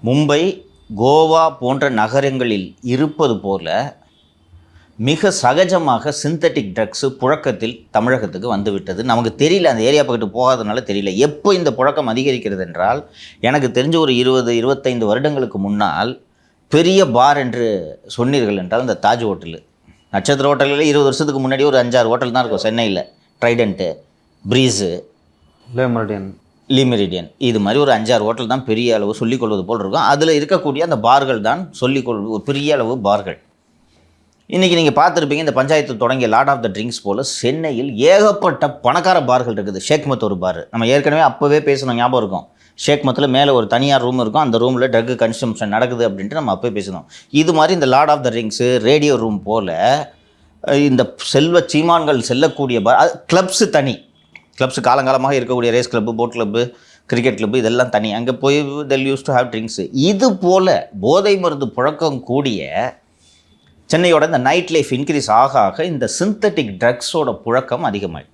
மும்பை, கோவா போன்ற நகரங்களில் இருப்பது போல மிக சகஜமாக சிந்தட்டிக் ட்ரக்ஸு புழக்கத்தில் தமிழகத்துக்கு வந்துவிட்டது. நமக்கு தெரியல, அந்த ஏரியா பக்கத்து போகாதனால தெரியல. எப்போ இந்த புழக்கம் அதிகரிக்கிறது என்றால், எனக்கு தெரிஞ்ச ஒரு 20-25 வருடங்களுக்கு முன்னால் பெரிய பார் என்று சொன்னீர்கள் என்றால் இந்த தாஜ் ஹோட்டலு, நட்சத்திர ஹோட்டலில் 20 வருஷத்துக்கு முன்னாடி ஒரு 5-6 ஹோட்டல் தான் இருக்கும் சென்னையில். ட்ரைடண்ட்டு, ப்ரீஸு, லிமெரிடியன், இது மாதிரி ஒரு 5-6 ஹோட்டல் தான் பெரிய அளவு சொல்லிக்கொள்வது போல் இருக்கும். அதில் இருக்கக்கூடிய அந்த பார்கள் தான் சொல்லிக்கொள்வது ஒரு பெரிய அளவு பார்கள். இன்றைக்கி நீங்கள் பார்த்துருப்பீங்க, இந்த பஞ்சாயத்து தொடங்கிய லார்ட் ஆஃப் த ட்ரிங்க்ஸ் போல் சென்னையில் ஏகப்பட்ட பணக்கார பார்கள் இருக்குது. ஷேக் மத் ஒரு பார், நம்ம ஏற்கனவே அப்போவே பேசணும், ஞாபகம் இருக்கும். ஷேக் மத்தில் மேலே ஒரு தனியார் ரூம் இருக்கும், அந்த ரூமில் ட்ரக் கன்சம்ஷன் நடக்குது அப்படின்ட்டு நம்ம அப்போவே பேசணும். இது மாதிரி இந்த lord of the drinks, radio room போல் இந்த செல்வ சீமான்கள் செல்லக்கூடிய பார். கிளப்ஸு தனி, கிளப்ஸு காலங்காலமாக இருக்கக்கூடிய race club, boat club, cricket club, இதெல்லாம் தனி. அங்கே போய் தெல் யூஸ் டு ஹேவ் ட்ரிங்க்ஸு. இது போல் போதை மருந்து புழக்கம் கூடிய சென்னையோட இந்த நைட் லைஃப் இன்க்ரீஸ் ஆக ஆக இந்த சிந்தட்டிக் ட்ரக்ஸோட புழக்கம் அதிகமாகிடும்.